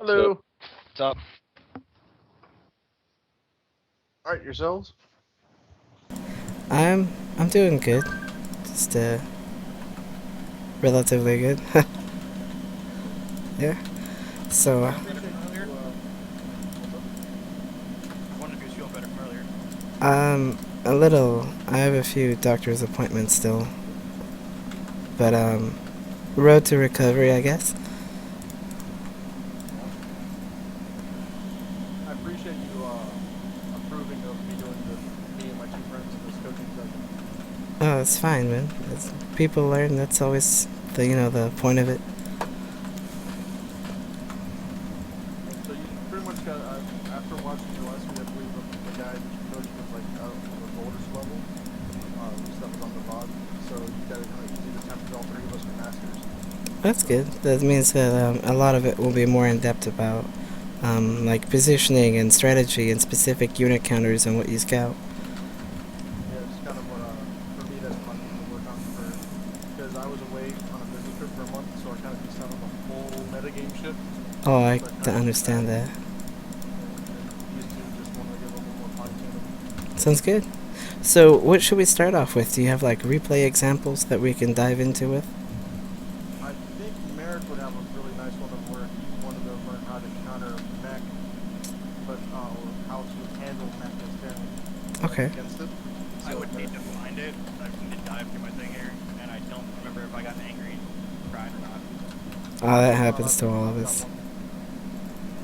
Hello. What's up? All right, yourselves? I'm I'm doing good. Just relatively good. Yeah. So I Feeling better appreciate from earlier? you. What's up? I wondered if he was feeling better from earlier. a little. I have a few doctor's appointments still, but road to recovery, I guess. Awesome. I appreciate you approving of me doing me and my two friends in this coaching session. Oh, it's fine, man. People learn. That's always the point of it. And so you pretty much got after watching your last video, I believe the guy that you coached was like on the goldest level. At least that was on the VOD. So you got it kind of easy to tempt all three of us to masters. That's good. That means that a lot of it will be more in depth about like positioning and strategy and specific unit counters and what you scout. Yeah, it's kind of what for me that's what I needed to work on for because I was away on a business trip for a month, so I kind of missed out on the full metagame shift. Oh, I So I kind of came back. understand that. And these two just want to get a little bit more fine tuned. Sounds good. So, what should we start off with? Do you have like replay examples that we can dive into with? I think Merrick would have a really nice one of where he wanted to learn how to counter mech, but or how to handle mech instead, like Okay. against it. I So would need to find it. I need to dive through my thing here, and I don't remember if I got angry, cried, or not. Oh, that happens to all of I've got us. one.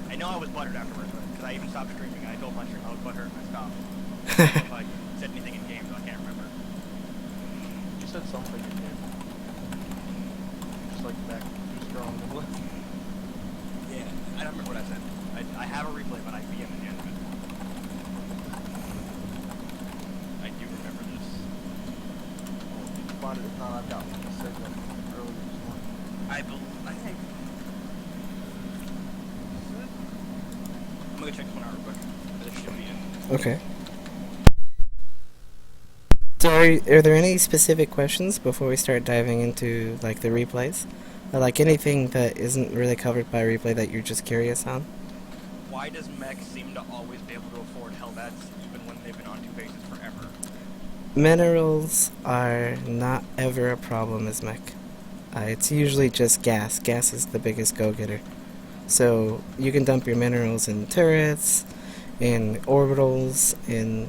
I know I was buttered afterwards, because I even stopped streaming. I told my stream I was buttered, and I stopped. I don't know if I said anything in game, so I can't remember. You said something in game. Just like mech too strong. Yeah, I don't remember what I said. I have a replay, but I VM at the end of it. I do remember this. If you find it, if not, I've got one to say that earlier this morning. I think. I'm gonna check this one out real quick. This should be it. Okay. So, are there any specific questions before we start diving into like the replays? Or, like anything that isn't really covered by replay that you're just curious on? Why does mech seem to always be able to afford Hellbats even when they've been on two bases forever? Minerals are not ever a problem as mech. It's usually just gas. Gas is the biggest go-getter. So you can dump your minerals in turrets, in orbitals, in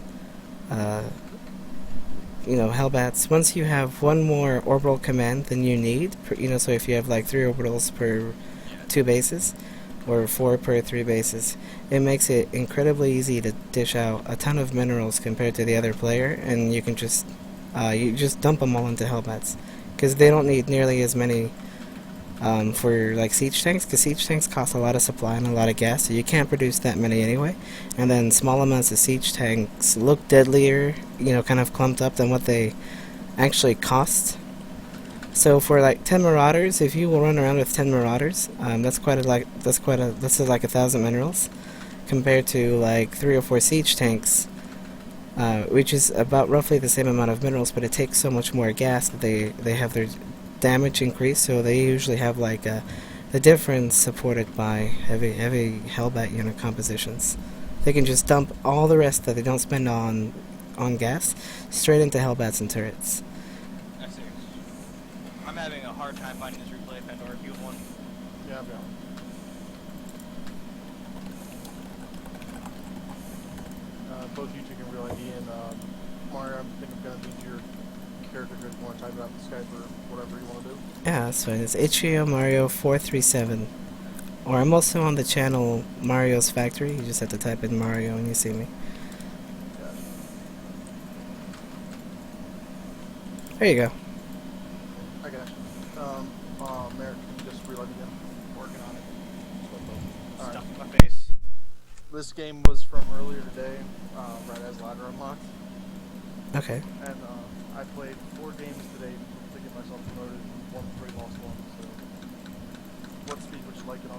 Hellbats. Once you have one more orbital command than you need, so if you have like 3 orbitals per Yeah. 2 bases, or 4 per 3 bases, it makes it incredibly easy to dish out a ton of minerals compared to the other player, and you can just dump them all into Hellbats, because they don't need nearly as many for like siege tanks, because siege tanks cost a lot of supply and a lot of gas, so you can't produce that many anyway. And then small amounts of siege tanks look deadlier, kind of clumped up than what they actually cost. So for like 10 marauders, if you will run around with 10 marauders, that's like 1,000 minerals, compared to like 3 or 4 siege tanks, which is about roughly the same amount of minerals, but it takes so much more gas that they have their damage increased, so they usually have like the difference supported by heavy Hellbat unit compositions. They can just dump all the rest that they don't spend on gas straight into Hellbats and turrets. I see. I'm having a hard time finding this replay, Pandora, if you have one. Yeah, I've got one. Both you two can real ID, and Mario, I think I'm gonna need your character if you want to type it out in Skype or whatever you want to do. Yeah, that's fine. It's HTOMario 437. Or I'm also on the channel Mario's Factory. You just have to type in Mario and you see me. Gotcha. There you go. I got you. Merrick, can you just reload again? Working on it. All right. Stuff in my face. This game was from earlier today, right as ladder unlocked, Okay. and I played 4 games today to get myself promoted, and won 3, lost 1. So, what speed would you like it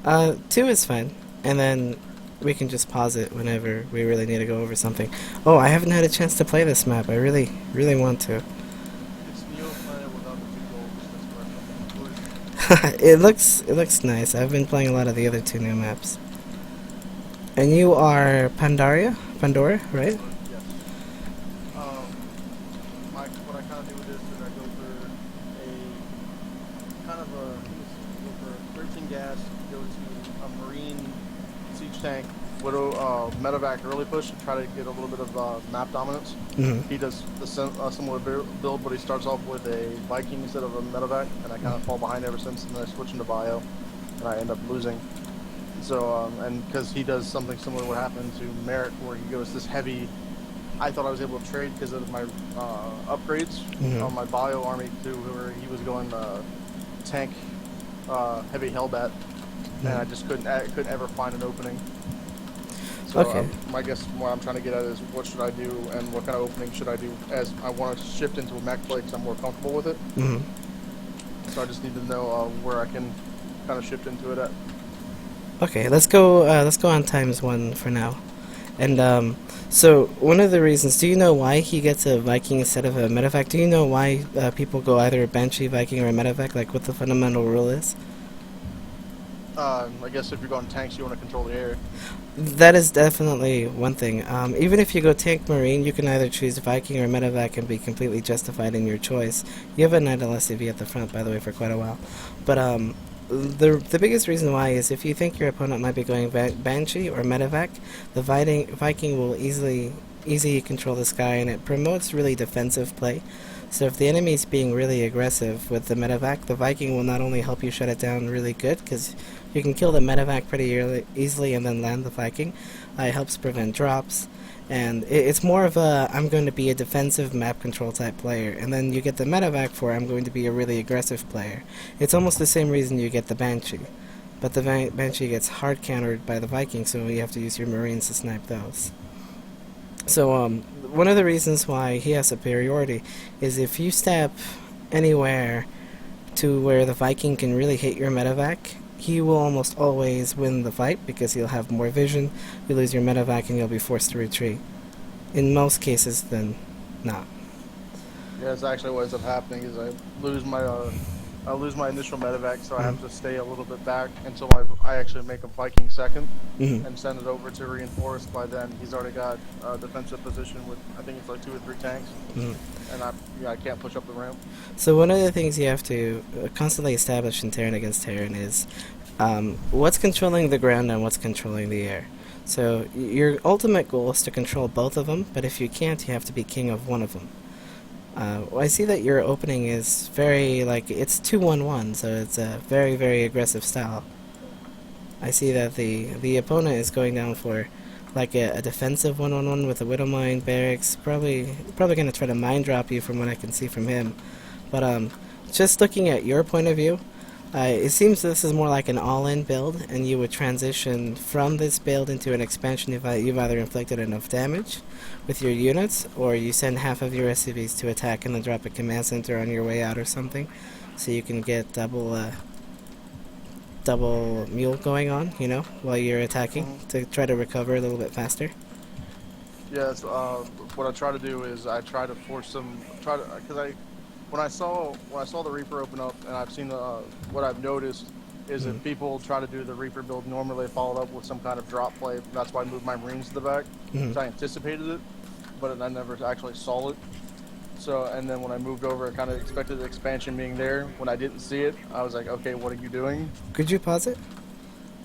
on? 2 is fine. And then we can just pause it whenever we really need to go over something. Oh, I haven't had a chance to play this map. I really want to. It's Neo Planet without the 2 goals. That's correct. it looks nice. I've been playing a lot of the other two new maps. And you are Pandora, right? Yes. What I kind of do with this is I go for a kind of a go for 13 gas, go to a marine siege tank, widow medevac early push to try to get a little bit of map dominance. Hmm. He does the similar build, but he starts off with a Viking instead of a medevac, and I kind of fall behind ever since, and then I switch into bio, and I end up losing. So, and because he does something similar to what happened to Merrick, where he goes this heavy. I thought I was able to trade because of my upgrades on my bio army too, where he was going tank heavy Hellbat, and I just couldn't ever find an opening. So Okay. I guess what I'm trying to get at is what should I do and what kind of opening should I do, as I want to shift into a mech play because I'm more comfortable with it. Hmm. So I just need to know where I can kind of shift into it at. Okay, let's go on ×1 for now. And so one of the reasons, do you know why he gets a Viking instead of a medevac? Do you know why people go either a Banshee, Viking, or a medevac? Like what the fundamental rule is? I guess if you're going tanks, you want to control the air. That is definitely one thing. Even if you go tank marine, you can either choose Viking or medevac and be completely justified in your choice. You have a Knight LSCV at the front, by the way, for quite a while. But the biggest reason why is if you think your opponent might be going Banshee or medevac, the Viking will easily control the sky, and it promotes really defensive play. So if the enemy is being really aggressive with the medevac, the Viking will not only help you shut it down really good, because you can kill the medevac pretty easily and then land the Viking. It helps prevent drops, and it's more of a I'm going to be a defensive map control type player, and then you get the medevac for I'm going to be a really aggressive player. It's almost the same reason you get the Banshee, but the Banshee gets hard countered by the Viking, so you have to use your Marines to snipe those. So one of the reasons why he has superiority is if you step anywhere to where the Viking can really hit your medevac, he will almost always win the fight because he'll have more vision. You lose your medevac and you'll be forced to retreat. In most cases, then not. Yeah, that's actually what ends up happening is I lose my initial medevac, so I have to stay a little bit back until I actually make a Viking second and send it over to reinforce. By then, he's already got a defensive position with I think it's like 2 or 3 tanks, and I can't push up the ramp. So one of the things you have to constantly establish in Terran against Terran is what's controlling the ground and what's controlling the air. So your ultimate goal is to control both of them, but if you can't, you have to be king of one of them. I see that your opening is very, it's 2-1-1, so it's a very, very aggressive style. I see that the opponent is going down for like a defensive 1-1-1 with a Widowmine barracks, probably going to try to mine drop you from what I can see from him. But just looking at your point of view, it seems this is more like an all-in build, and you would transition from this build into an expansion if you've either inflicted enough damage with your units, or you send half of your SCVs to attack and then drop a command center on your way out or something, so you can get double mule going on, while you're attacking to try to recover a little bit faster. Yeah, that's what I try to do is I try to force them because when I saw the Reaper open up, and I've seen what I've noticed is if people try to do the Reaper build, normally they follow up with some kind of drop play. That's why I moved my Marines to the back. So I anticipated it, but I never actually saw it. So, and then when I moved over, I kind of expected the expansion being there. When I didn't see it, I was like, okay, what are you doing? Could you pause it?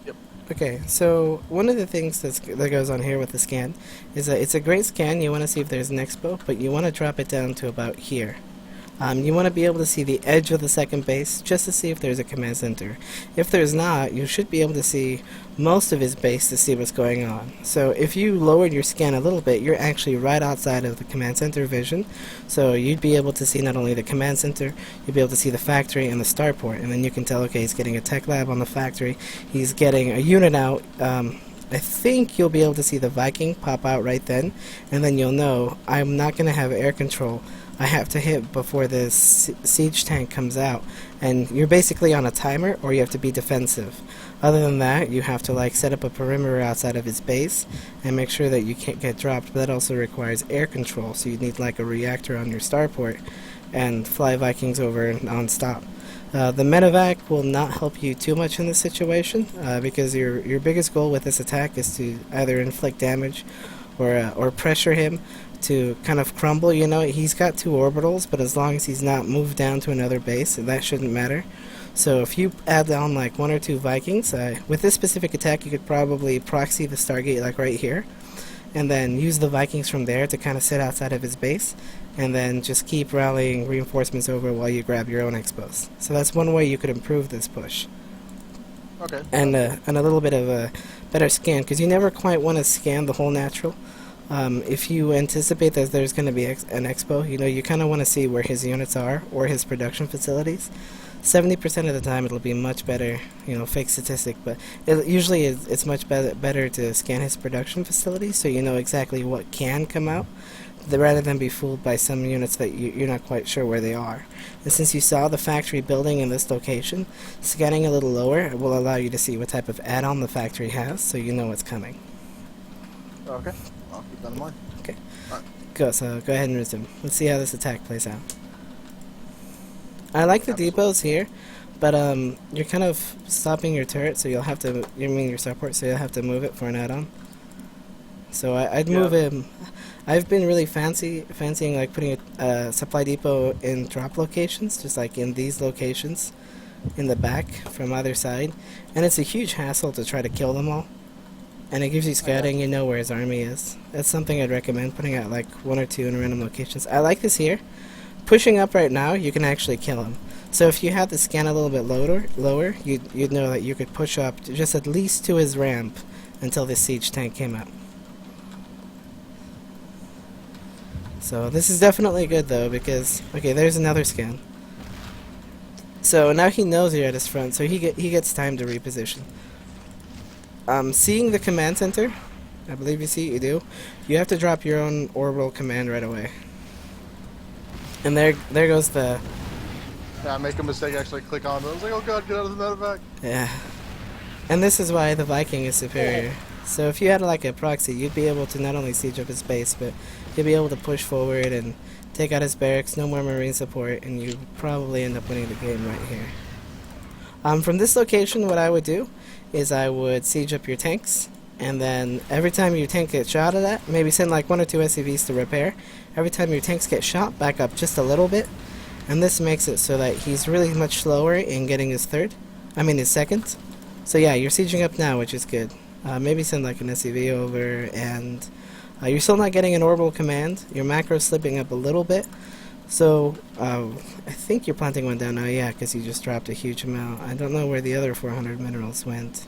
Yep. Okay, so one of the things that goes on here with the scan is that it's a great scan. You want to see if there's an expo, but you want to drop it down to about here. You want to be able to see the edge of the second base just to see if there's a command center. If there's not, you should be able to see most of his base to see what's going on. So if you lowered your scan a little bit, you're actually right outside of the command center vision. So you'd be able to see not only the command center, you'd be able to see the factory and the starport, and then you can tell, okay, he's getting a tech lab on the factory, he's getting a unit out. I think you'll be able to see the Viking pop out right then, and then you'll know I'm not going to have air control. I have to hit before this siege tank comes out, and you're basically on a timer, or you have to be defensive. Other than that, you have to set up a perimeter outside of his base and make sure that you can't get dropped, but that also requires air control, so you need a reactor on your starport and fly Vikings over non-stop. The medevac will not help you too much in this situation because your biggest goal with this attack is to either inflict damage or pressure him to kind of crumble. You know, he's got 2 orbitals, but as long as he's not moved down to another base, that shouldn't matter. So if you add on like 1 or 2 Vikings, with this specific attack you could probably proxy the Stargate like right here, and then use the Vikings from there to kind of sit outside of his base, and then just keep rallying reinforcements over while you grab your own expos. So that's one way you could improve this push. Okay. And a little bit of a better scan, because you never quite want to scan the whole natural. If you anticipate that there's going to be an expo, you know, you kind of want to see where his units are or his production facilities. 70% of the time it'll be much better, you know, fake statistic, but usually it's much better to scan his production facilities so you know exactly what can come out, rather than be fooled by some units that you're not quite sure where they are. And since you saw the factory building in this location, scanning a little lower will allow you to see what type of add-on the factory has, so you know what's coming. Okay. I'll keep that in mind. Okay. Alright. So go ahead and resume. Let's see how this attack plays out. I like the depots here, but you're kind of stopping your turret, so you'll have to, your support, so you'll have to move it for an add-on. So I'd move him. I've been really fancying like putting a supply depot in drop locations, just like in these locations, in the back from either side, and it's a huge hassle to try to kill them all. And it gives you scouting, you know where his army is. That's something I'd recommend, putting out like 1 or 2 in random locations. I like this here. Pushing up right now, you can actually kill him. So if you had the scan a little bit lower, you'd know that you could push up just at least to his ramp until the siege tank came out. So this is definitely good though, because okay, there's another scan. So now he knows you're at his front, so he gets time to reposition. Seeing the command center, I believe you do. You have to drop your own orbital command right away. And there goes the... Yeah, I make a mistake, actually click on it. I was like, oh god, get out of the medevac. Yeah. And this is why the Viking is superior. So if you had like a proxy, you'd be able to not only siege up his base, but you'd be able to push forward and take out his barracks, no more marine support, and you probably end up winning the game right here. From this location, what I would do is I would siege up your tanks, and then every time your tank gets shot at, maybe send like 1 or 2 SCVs to repair. Every time your tanks get shot, back up just a little bit, and this makes it so that he's really much slower in getting his his second. So yeah, you're sieging up now, which is good. Maybe send like an SCV over, and you're still not getting an orbital command. Your macro's slipping up a little bit. So I think you're planting one down now, yeah, because you just dropped a huge amount. I don't know where the other 400 minerals went.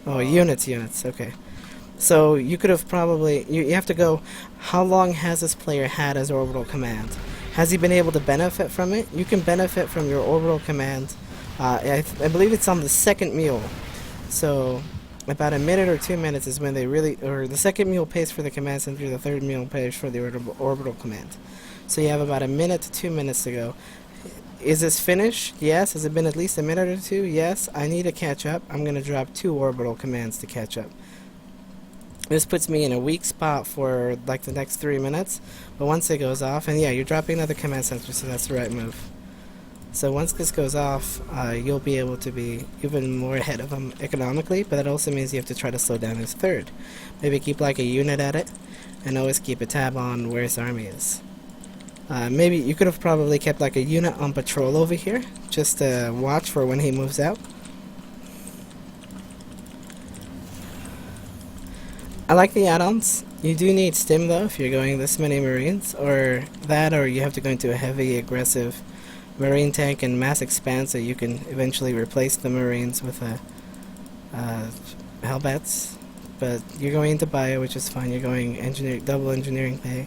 Oh, units, okay. So you could have probably, you have to go, how long has this player had his orbital command? Has he been able to benefit from it? You can benefit from your orbital command. I believe it's on the second mule. So about a minute or 2 minutes is when they really, or the second mule pays for the command center, the third mule pays for the orbital command. So you have about a minute to 2 minutes to go. Is this finished? Yes. Has it been at least a minute or 2? Yes. I need to catch up. I'm going to drop 2 orbital commands to catch up. This puts me in a weak spot for like the next 3 minutes, but once it goes off, and yeah, you're dropping another command center, so that's the right move. So once this goes off, you'll be able to be even more ahead of him economically, but that also means you have to try to slow down his third. Maybe keep like a unit at it, and always keep a tab on where his army is. Maybe you could have probably kept like a unit on patrol over here, just to watch for when he moves out. I like the add-ons. You do need stim though if you're going this many marines, or that, or you have to go into a heavy aggressive marine tank and mass expand so you can eventually replace the marines with Hellbats. But you're going into bio, which is fine. You're going double engineering bay.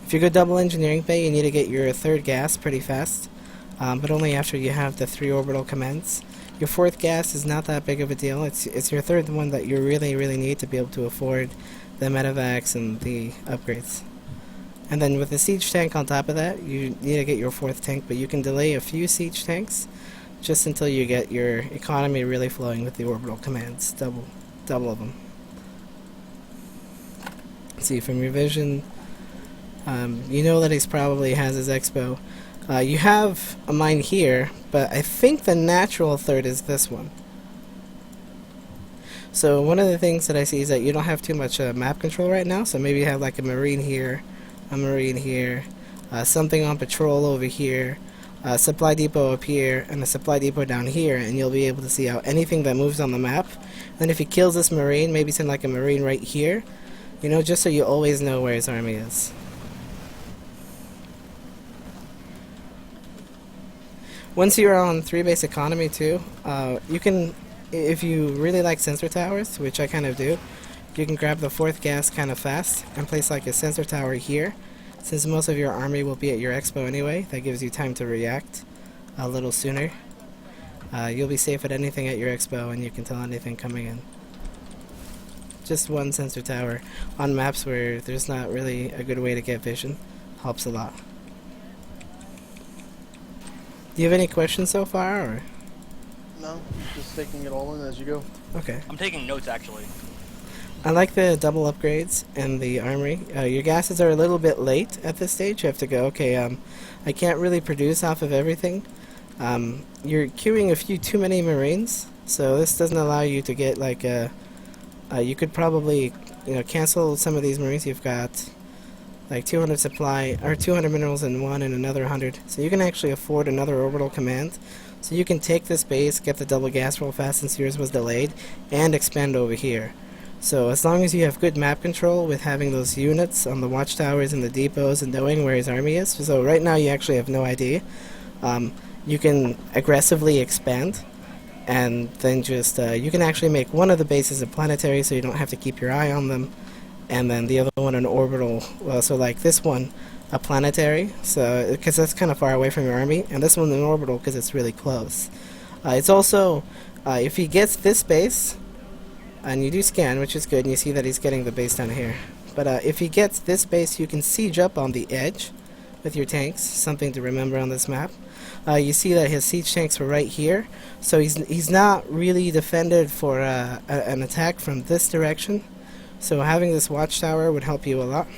If you go double engineering bay, you need to get your third gas pretty fast, but only after you have the 3 orbital commands. Your 4th gas is not that big of a deal. It's your 3rd one that you really need to be able to afford the medevacs and the upgrades. And then with the siege tank on top of that, you need to get your 4th tank, but you can delay a few siege tanks just until you get your economy really flowing with the orbital commands, double of them. See, from your vision, you know that he's probably has his expo. You have a mine here, but I think the natural third is this one. So one of the things that I see is that you don't have too much map control right now, so maybe you have like a marine here, something on patrol over here, a supply depot up here, and a supply depot down here, and you'll be able to see out anything that moves on the map. And if he kills this marine, maybe send like a marine right here, you know, just so you always know where his army is. Once you're on 3-base economy too, you can, if you really like sensor towers, which I kind of do, you can grab the 4th gas kind of fast and place like a sensor tower here. Since most of your army will be at your expo anyway, that gives you time to react a little sooner. You'll be safe at anything at your expo and you can tell anything coming in. Just one sensor tower on maps where there's not really a good way to get vision helps a lot. Do you have any questions so far, or? No, just taking it all in as you go. Okay. I'm taking notes actually. I like the double upgrades and the armory. Your gases are a little bit late at this stage. You have to go, okay, I can't really produce off of everything. You're queuing a few too many marines, so this doesn't allow you to get like you could probably, you know, cancel some of these marines. You've got like 200 supply, or 200 minerals in one and another 100. So you can actually afford another orbital command. So you can take this base, get the double gas real fast since yours was delayed, and expand over here. So as long as you have good map control with having those units on the watchtowers and the depots and knowing where his army is, so right now you actually have no idea, you can aggressively expand, and then just, you can actually make one of the bases a planetary so you don't have to keep your eye on them, and then the other one an orbital, so like this one, a planetary, so because that's kind of far away from your army, and this one an orbital because it's really close. It's also, if he gets this base, and you do scan, which is good, and you see that he's getting the base down here. But if he gets this base, you can siege up on the edge with your tanks, something to remember on this map. You see that his siege tanks were right here, so he's not really defended for an attack from this direction. So having this watchtower would help you a lot.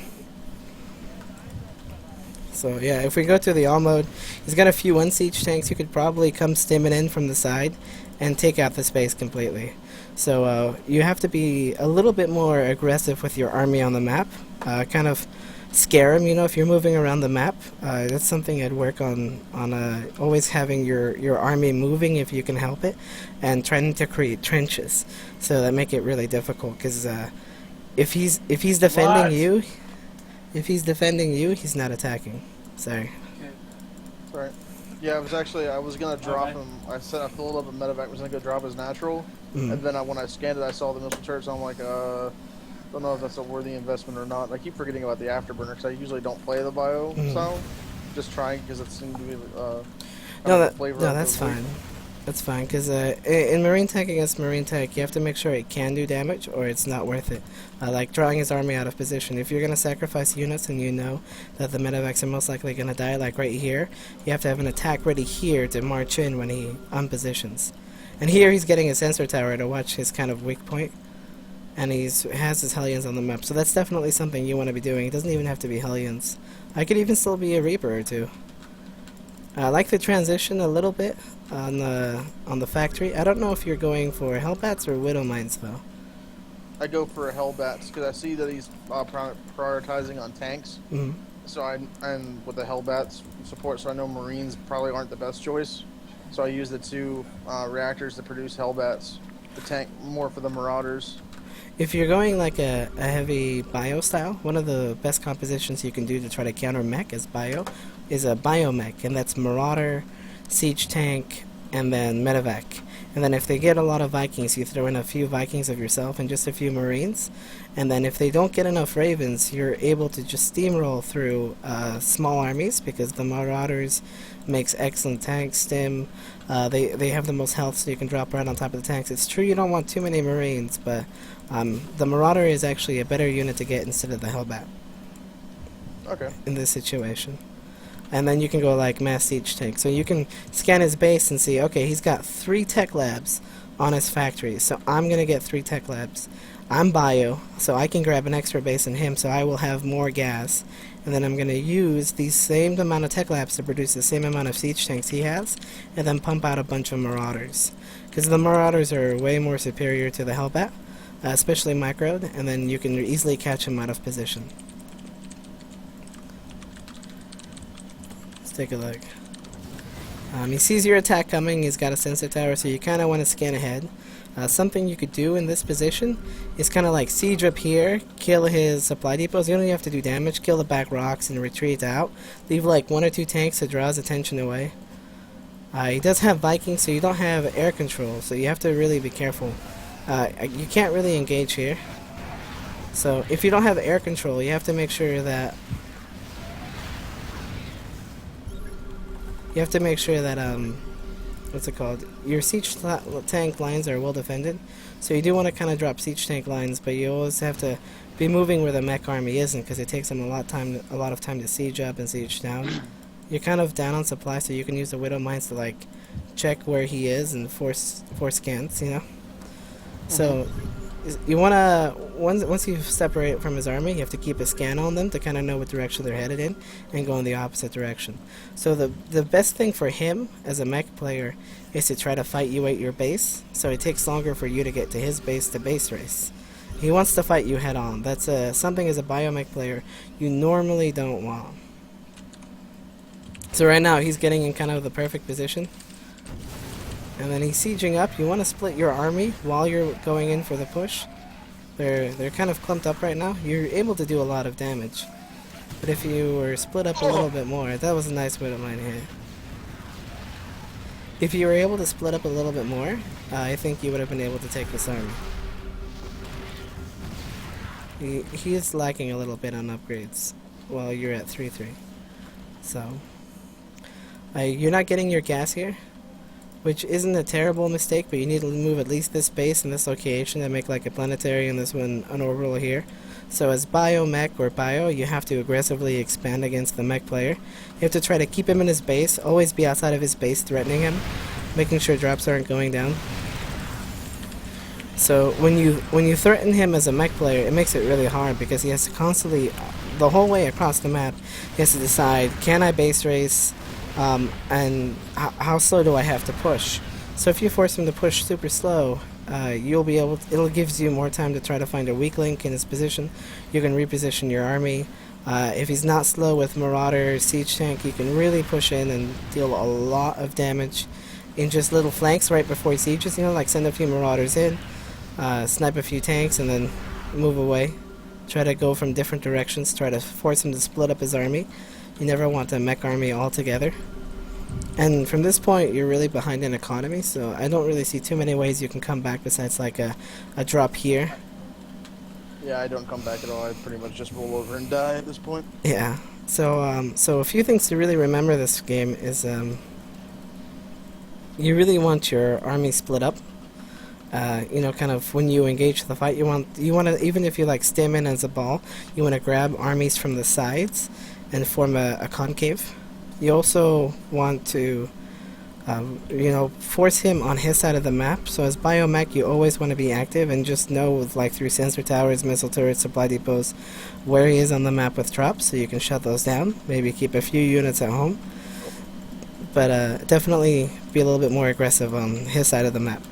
So yeah, if we go to the all mode, he's got a few unsiege tanks. You could probably come stimming in from the side and take out the space completely. So you have to be a little bit more aggressive with your army on the map, kind of scare him, you know, if you're moving around the map. That's something I'd work on always having your army moving if you can help it, and trying to create trenches so that make it really difficult, because if he's defending you, he's not attacking. Sorry. Sorry. Yeah, I was gonna drop him. I said I filled up a medevac. Was gonna go drop his natural, and then when I scanned it, I saw the missile turret. So I'm like, don't know if that's a worthy investment or not. I keep forgetting about the afterburner because I usually don't play the bio style. Just trying because it seemed to be No, that's fine. That's fine, because in Marine Tech against Marine Tech, you have to make sure it can do damage or it's not worth it. Like drawing his army out of position. If you're going to sacrifice units and you know that the medevacs are most likely going to die, like right here, you have to have an attack ready here to march in when he unpositions. And here he's getting a sensor tower to watch his kind of weak point, and has his Hellions on the map. So that's definitely something you want to be doing. It doesn't even have to be Hellions. I could even still be a Reaper or two. I like the transition a little bit on the factory. I don't know if you're going for Hellbats or Widow Mines though. I go for a Hellbats because I see that he's prioritizing on tanks. So I'm with the Hellbats support. So I know Marines probably aren't the best choice. So I use the two reactors to produce Hellbats. The tank more for the Marauders. If you're going like a heavy bio style, one of the best compositions you can do to try to counter mech is a biomech, and that's Marauder, Siege Tank, and then Medevac. And then if they get a lot of Vikings, you throw in a few Vikings of yourself and just a few Marines. And then if they don't get enough Ravens, you're able to just steamroll through small armies, because the Marauders makes excellent tank stim. They have the most health, so you can drop right on top of the tanks. It's true you don't want too many Marines, but the Marauder is actually a better unit to get instead of the Hellbat. Okay. In this situation. And then you can go like mass siege tank. So you can scan his base and see, okay, he's got 3 tech labs on his factory, so I'm going to get 3 tech labs. I'm bio, so I can grab an extra base in him, so I will have more gas. And then I'm going to use the same amount of tech labs to produce the same amount of siege tanks he has, and then pump out a bunch of marauders. Because the marauders are way more superior to the Hellbat, especially microed, and then you can easily catch him out of position. Let's take a look. He sees your attack coming, he's got a sensor tower, so you kind of want to scan ahead. Something you could do in this position is kind of like siege up here, kill his supply depots. You don't even have to do damage, kill the back rocks and retreat out. Leave like 1 or 2 tanks to draw his attention away. He does have Vikings, so you don't have air control, so you have to really be careful. You can't really engage here. So if you don't have air control, you have to make sure that what's it called? Your siege tank lines are well defended, so you do want to kind of drop siege tank lines, but you always have to be moving where the mech army isn't, because it takes them a lot of time to siege up and siege down. You're kind of down on supply, so you can use the widow mines to like check where he is and force scans, you know. So you want to once you separate from his army, you have to keep a scan on them to kind of know what direction they're headed in and go in the opposite direction. So the best thing for him as a mech player is to try to fight you at your base, so it takes longer for you to get to his base to base race. He wants to fight you head on. That's something as a biomech player you normally don't want. So right now he's getting in kind of the perfect position. And then he's sieging up. You want to split your army while you're going in for the push. They're kind of clumped up right now. You're able to do a lot of damage. But if you were split up a little bit more, that was a nice widow mine hit. If you were able to split up a little bit more, I think you would have been able to take this army. He is lacking a little bit on upgrades while you're at 3-3. So, you're not getting your gas here, which isn't a terrible mistake, but you need to move at least this base and this location and make like a planetary and this one an orbital here. So as bio, mech, or bio, you have to aggressively expand against the mech player. You have to try to keep him in his base, always be outside of his base threatening him, making sure drops aren't going down. So when you threaten him as a mech player, it makes it really hard because he has to constantly, the whole way across the map, he has to decide, can I base race? And how slow do I have to push? So if you force him to push super slow, you'll be able to, it'll gives you more time to try to find a weak link in his position. You can reposition your army. If he's not slow with Marauder, Siege Tank, you can really push in and deal a lot of damage in just little flanks right before he sieges, you know, like send a few Marauders in, snipe a few tanks, and then move away. Try to go from different directions, try to force him to split up his army. You never want a mech army all together. And from this point, you're really behind in economy, so I don't really see too many ways you can come back besides like a drop here. Yeah, I don't come back at all. I pretty much just roll over and die at this point. Yeah. So so a few things to really remember this game is you really want your army split up. You know, kind of when you engage the fight, you want to, even if you like stem in as a ball, you want to grab armies from the sides and form a concave. You also want to, you know, force him on his side of the map. So as biomech, you always want to be active and just know, like through sensor towers, missile turrets, supply depots, where he is on the map with drops, so you can shut those down. Maybe keep a few units at home, but definitely be a little bit more aggressive on his side of the map.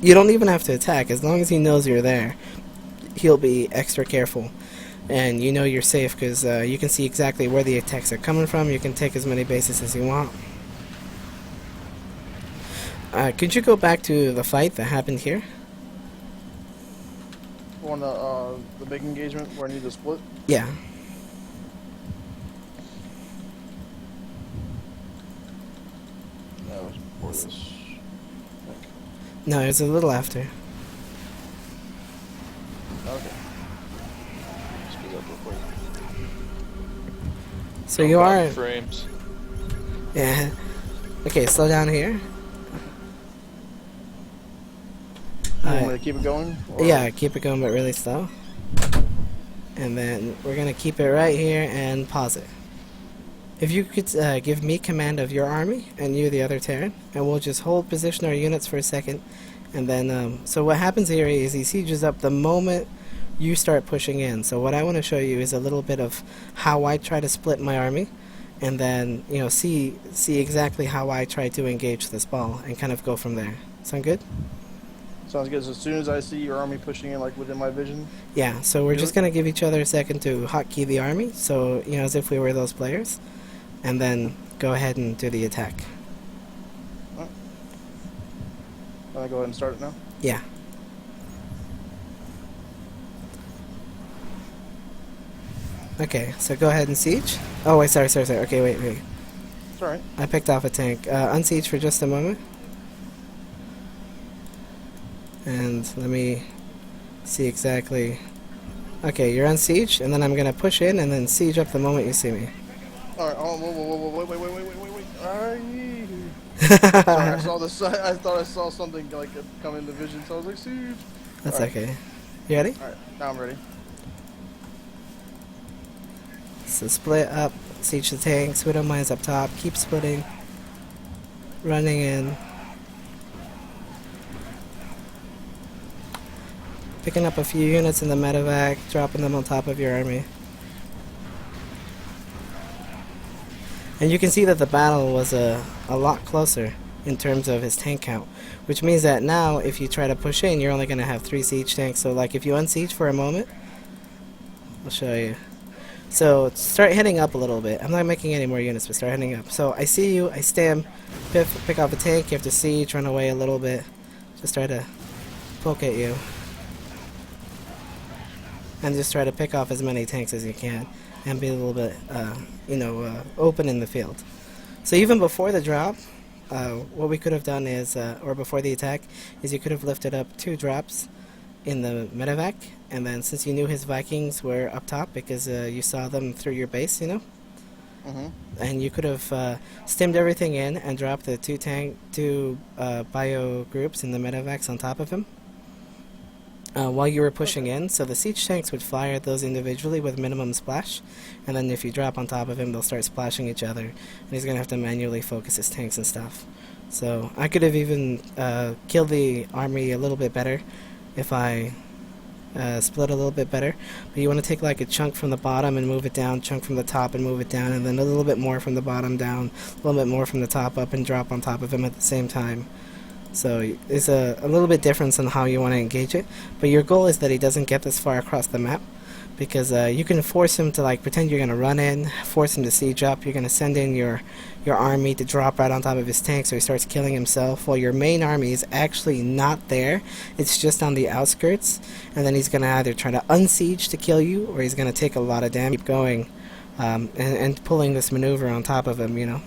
You don't even have to attack. As long as he knows you're there, he'll be extra careful. And you know you're safe because you can see exactly where the attacks are coming from. You can take as many bases as you want. Could you go back to the fight that happened here? On the big engagement where I need to split? Yeah. That was before this. No, it's a little after. Okay. Speed up real quick. So you are... frames. Yeah. Okay, slow down here. You want me to keep it going? Or? Yeah, keep it going, but really slow. And then we're going to keep it right here and pause it. If you could give me command of your army and you the other Terran, and we'll just hold position our units for a second, And then, so what happens here is he sieges up the moment you start pushing in. So what I want to show you is a little bit of how I try to split my army, and then, you know, see exactly how I try to engage this ball, and kind of go from there. Sound good? Sounds good. So as soon as I see your army pushing in, like, within my vision? Yeah, so we're Do just it? going to give each other a second to hotkey the army, so, you know, as if we were those players, and then go ahead and do the attack. Alright. Can I go ahead and start it now? Yeah. Okay, so go ahead and siege. Oh, wait, sorry. Okay, wait. It's alright. I picked off a tank. Unsiege for just a moment. And let me see exactly. Okay, you're on siege, and then I'm gonna push in and then siege up the moment you see me. Alright, oh, whoa, wait. Sorry, I saw this. I thought I saw something like come into vision, so I was like, siege. That's Alright. okay. You ready? Alright, now I'm ready. So split up, siege the tanks, widow mines up top, keep splitting, running in, picking up a few units in the medevac, dropping them on top of your army. And you can see that the battle was a lot closer in terms of his tank count, which means that now if you try to push in, you're only going to have 3 siege tanks. So like if you unsiege for a moment, I'll show you. So start heading up a little bit. I'm not making any more units, but start heading up. So I see you, I stem, pick off a tank, you have to siege, run away a little bit. Just try to poke at you. And just try to pick off as many tanks as you can. And be a little bit, open in the field. So even before the drop, what we could have done is, or before the attack, is you could have lifted up 2 drops in the medevac, and then since you knew his Vikings were up top because you saw them through your base, you know, and you could have stemmed everything in and dropped the 2 bio groups in the medevacs on top of him while you were pushing in, so the siege tanks would fire at those individually with minimum splash, and then if you drop on top of him, they'll start splashing each other, and he's going to have to manually focus his tanks and stuff. So I could have even killed the army a little bit better if I split a little bit better, but you want to take like a chunk from the bottom and move it down, chunk from the top and move it down, and then a little bit more from the bottom down, a little bit more from the top up, and drop on top of him at the same time. So it's a little bit different on how you want to engage it, but your goal is that he doesn't get this far across the map, because you can force him to like pretend you're going to run in, force him to siege up, you're going to send in your army to drop right on top of his tank so he starts killing himself, while your main army is actually not there, it's just on the outskirts, and then he's going to either try to unsiege to kill you, or he's going to take a lot of damage, keep going, and pulling this maneuver on top of him, you know.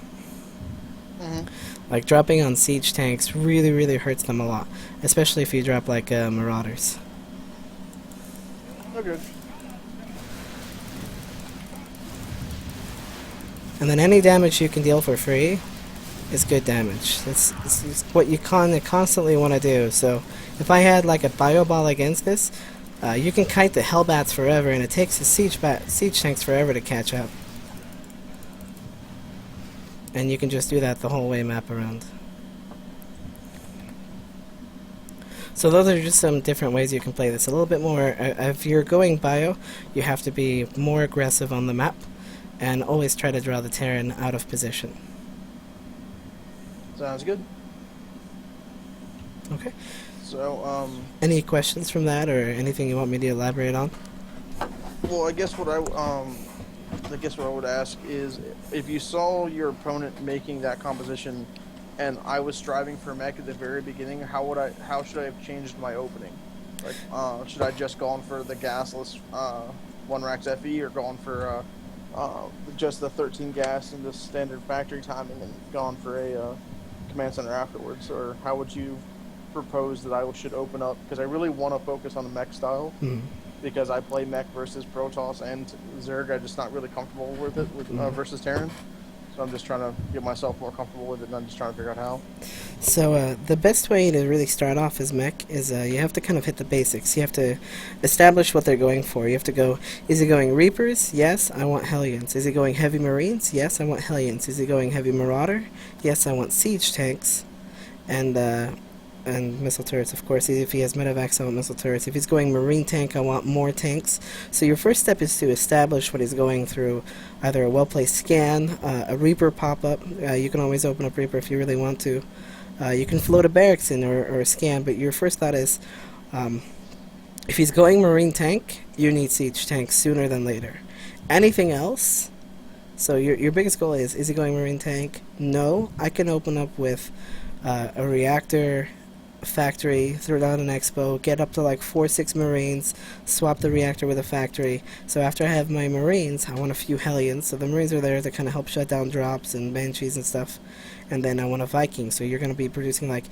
Like dropping on siege tanks really hurts them a lot, especially if you drop like marauders. Okay. And then any damage you can deal for free is good damage. It's what you constantly want to do. So if I had like a bio ball against this, you can kite the hellbats forever, and it takes the siege tanks forever to catch up. And you can just do that the whole way map around. So those are just some different ways you can play this. A little bit more, if you're going bio, you have to be more aggressive on the map, and always try to draw the Terran out of position. Sounds good. Okay. So, any questions from that, or anything you want me to elaborate on? well, I guess what I would ask is, if you saw your opponent making that composition, and I was striving for mech at the very beginning, how should I have changed my opening? Like, should I just gone for the gasless 1-Rax FE, or gone for just the 13 gas and the standard factory timing, and gone for a command center afterwards? Or how would you propose that I should open up? Because I really want to focus on the mech style. Because I play mech versus Protoss and Zerg, I'm just not really comfortable with it versus Terran. So I'm just trying to get myself more comfortable with it, and I'm just trying to figure out how. So the best way to really start off as mech is you have to kind of hit the basics. You have to establish what they're going for. You have to go, is he going Reapers? Yes, I want Hellions. Is he going Heavy Marines? Yes, I want Hellions. Is he going Heavy Marauder? Yes, I want Siege Tanks. And and missile turrets, of course. If he has medevacs, I want missile turrets. If he's going marine tank, I want more tanks. So your first step is to establish what he's going through, either a well-placed scan, a Reaper pop-up. You can always open up Reaper if you really want to. You can float a barracks in or a scan, but your first thought is, if he's going marine tank, you need siege tanks sooner than later. Anything else? So your biggest goal is he going marine tank? No, I can open up with a reactor factory, throw down an expo, get up to like 4-6 marines, swap the reactor with a factory. So after I have my marines, I want a few hellions. So the marines are there to kind of help shut down drops and banshees and stuff. And then I want a Viking. So you're going to be producing like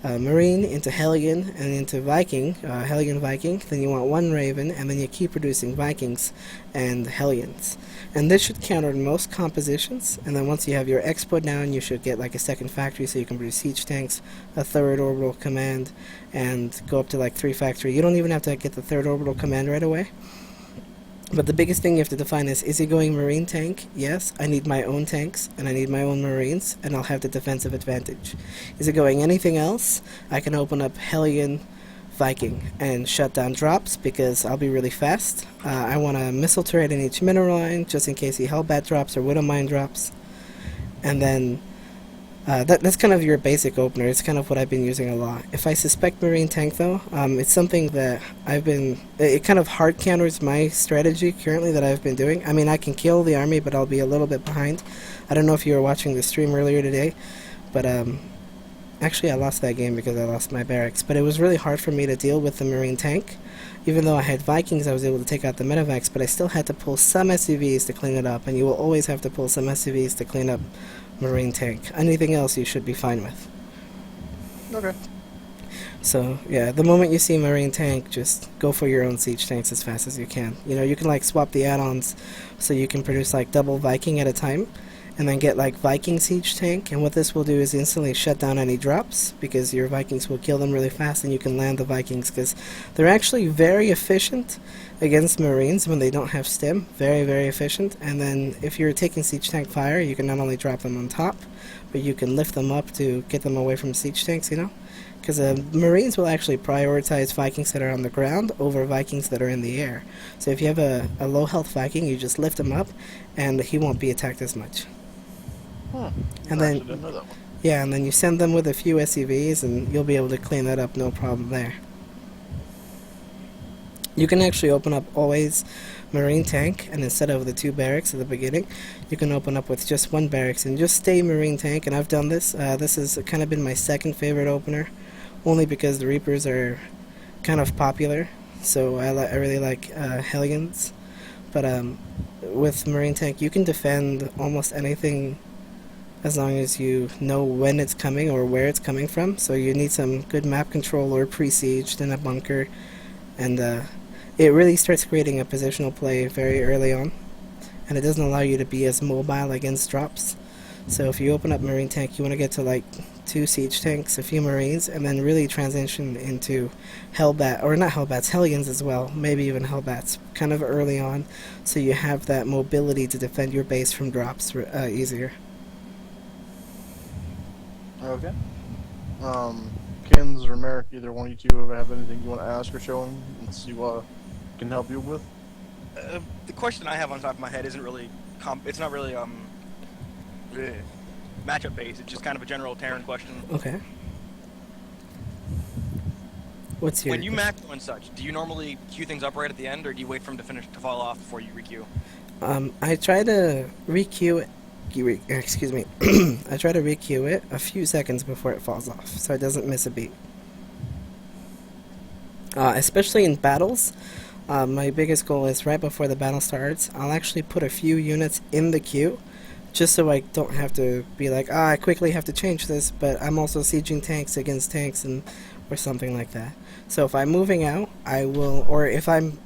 Marine into Hellion and into Viking, Hellion Viking. Then you want one Raven, and then you keep producing Vikings and Hellions. And this should counter most compositions. And then once you have your expo down, you should get like a second factory so you can produce siege tanks, a third orbital command, and go up to like 3 factory. You don't even have to get the third orbital command right away. But the biggest thing you have to define is he going marine tank? Yes, I need my own tanks, and I need my own marines, and I'll have the defensive advantage. Is it going anything else? I can open up Hellion Viking and shut down drops because I'll be really fast. I want a missile turret in each mineral line just in case he Hellbat drops or Widow Mine drops. And then that's kind of your basic opener. It's kind of what I've been using a lot. If I suspect marine tank though, it's something that it kind of hard counters my strategy currently that I've been doing. I mean, I can kill the army, but I'll be a little bit behind. I don't know if you were watching the stream earlier today, but actually I lost that game because I lost my barracks. But it was really hard for me to deal with the marine tank. Even though I had Vikings, I was able to take out the medevacs, but I still had to pull some SCVs to clean it up, and you will always have to pull some SCVs to clean up marine tank. Anything else you should be fine with. Okay. So yeah, the moment you see marine tank, just go for your own siege tanks as fast as you can. You know, you can like swap the add-ons so you can produce like double Viking at a time, and then get like Viking siege tank. And what this will do is instantly shut down any drops because your Vikings will kill them really fast, and you can land the Vikings because they're actually very efficient against marines when they don't have stim. Very, very efficient. And then if you're taking siege tank fire, you can not only drop them on top, but you can lift them up to get them away from siege tanks, you know? Because marines will actually prioritize Vikings that are on the ground over Vikings that are in the air. So if you have a low health Viking, you just lift him up and he won't be attacked as much. And then, didn't know that one. yeah, and then you send them with a few SCVs and you'll be able to clean that up, no problem there. You can actually open up always marine tank, and instead of the 2 barracks at the beginning, you can open up with just 1 barracks and just stay marine tank. And I've done this. This has kind of been my second favorite opener, only because the Reapers are kind of popular. So I really like Hellions. But with marine tank, you can defend almost anything as long as you know when it's coming or where it's coming from. So you need some good map control or pre-siege, then a bunker, and it really starts creating a positional play very early on, and it doesn't allow you to be as mobile against drops. So if you open up marine tank, you want to get to like 2 siege tanks, a few marines, and then really transition into Hellbat, or not Hellbats, Hellions as well, maybe even Hellbats, kind of early on, so you have that mobility to defend your base from drops easier. Okay. Kins or Merrick, either one of you two have anything you want to ask or show him and see what can help you with? The question I have on top of my head isn't really it's not really matchup based. It's just kind of a general Terran question. Okay. What's your... When you macro and such, do you normally queue things up right at the end, or do you wait for them to fall off before you requeue? I try to requeue it. Excuse me. I try to requeue it a few seconds before it falls off, so it doesn't miss a beat. Especially in battles, my biggest goal is right before the battle starts, I'll actually put a few units in the queue, just so I don't have to be like, I quickly have to change this, but I'm also sieging tanks against tanks or something like that. So if I'm moving out, I will, or if I'm